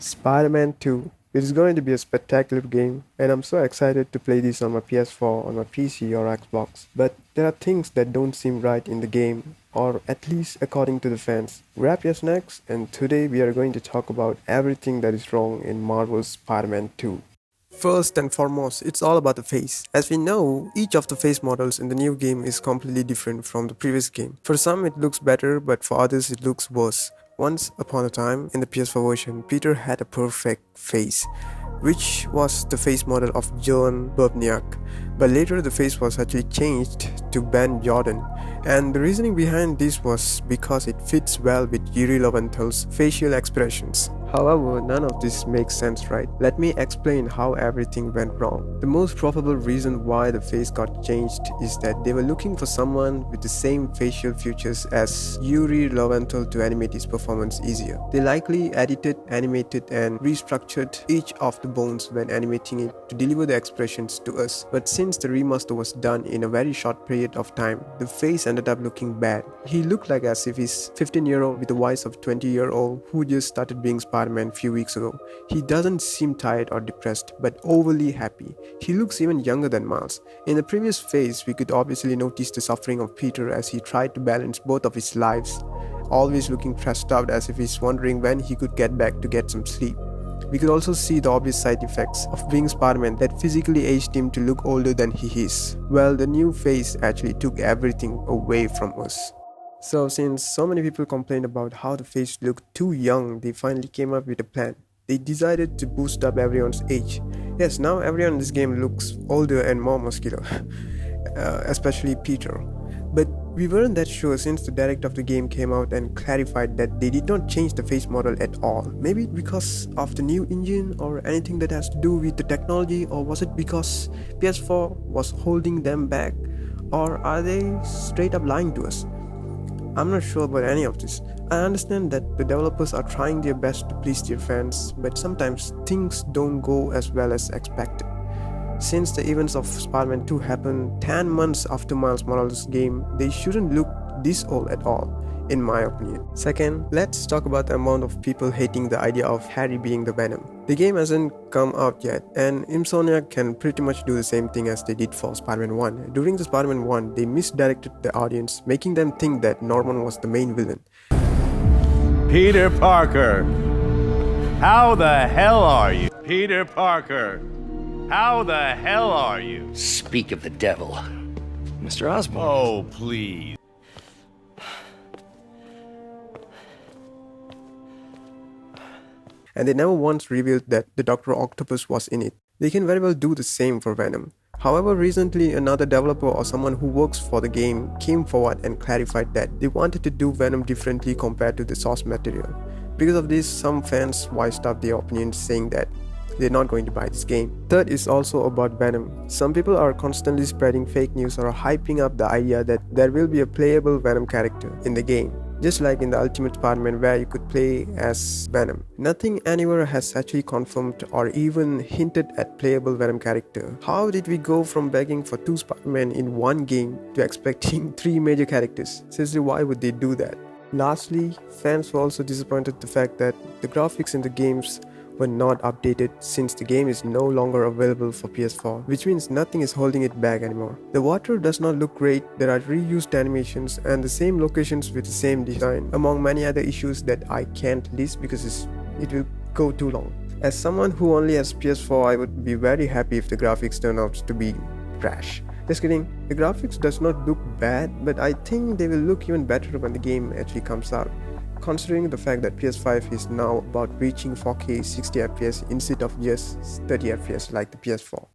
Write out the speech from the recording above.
Spider-Man 2. It is going to be a spectacular game, and I'm so excited to play this on my PS4, on my PC, or Xbox. But there are things that don't seem right in the game, or at least according to the fans. Grab your snacks, and today we are going to talk about everything that is wrong in Marvel's Spider-Man 2. First and foremost, it's all about the face. As we know, each of the face models in the new game is completely different from the previous game. For some it looks better, but for others it looks worse. Once upon a time, in the PS4 version, Peter had a perfect face, which was the face model of John Bubniak. But later the face was actually changed to Ben Jordan. And the reasoning behind this was because it fits well with Yuri Lowenthal's facial expressions. However, none of this makes sense, right? Let me explain how everything went wrong. The most probable reason why the face got changed is that they were looking for someone with the same facial features as Yuri Lowenthal to animate his performance easier. They likely edited, animated, and restructured each of the bones when animating it to deliver the expressions to us. But since the remaster was done in a very short period of time, the face ended up looking bad. He looked like as if he's 15-year-old with the voice of 20-year-old who just started being Spider-Man a few weeks ago. He doesn't seem tired or depressed, but overly happy. He looks even younger than Miles. In the previous phase, we could obviously notice the suffering of Peter as he tried to balance both of his lives, always looking stressed out as if he's wondering when he could get back to get some sleep. We could also see the obvious side effects of being Spider-Man that physically aged him to look older than he is. Well, the new face actually took everything away from us. So since so many people complained about how the face looked too young, they finally came up with a plan. They decided to boost up everyone's age. Yes, now everyone in this game looks older and more muscular, especially Peter. But we weren't that sure since the director of the game came out and clarified that they did not change the face model at all. Maybe because of the new engine or anything that has to do with the technology, or was it because PS4 was holding them back? Or are they straight up lying to us? I'm not sure about any of this. I understand that the developers are trying their best to please their fans, but sometimes things don't go as well as expected. Since the events of Spider-Man 2 happened 10 months after Miles Morales' game, they shouldn't look this old at all, in my opinion. Second, let's talk about the amount of people hating the idea of Harry being the Venom. The game hasn't come out yet, and Insomniac can pretty much do the same thing as they did for Spider-Man 1. During the Spider-Man 1, they misdirected the audience, making them think that Norman was the main villain. Peter Parker, how the hell are you? Peter Parker, how the hell are you? Speak of the devil. Mr. Osborn. Oh, please. And they never once revealed that the Dr. Octopus was in it. They can very well do the same for Venom. However, recently another developer or someone who works for the game came forward and clarified that they wanted to do Venom differently compared to the source material. Because of this, some fans voiced up their opinions saying that they're not going to buy this game. Third is also about Venom. Some people are constantly spreading fake news or hyping up the idea that there will be a playable Venom character in the game, just like in the Ultimate Spider-Man where you could play as Venom. Nothing anywhere has actually confirmed or even hinted at playable Venom character. How did we go from begging for 2 Spider-Man in one game to expecting 3 major characters? Seriously, why would they do that? Lastly, fans were also disappointed the fact that the graphics in the games were not updated since the game is no longer available for PS4, which means nothing is holding it back anymore. The water does not look great, there are reused animations and the same locations with the same design, among many other issues that I can't list because it will go too long. As someone who only has PS4, I would be very happy if the graphics turn out to be trash. Just kidding, the graphics does not look bad, but I think they will look even better when the game actually comes out, considering the fact that PS5 is now about reaching 4K 60 FPS instead of just 30 FPS like the PS4.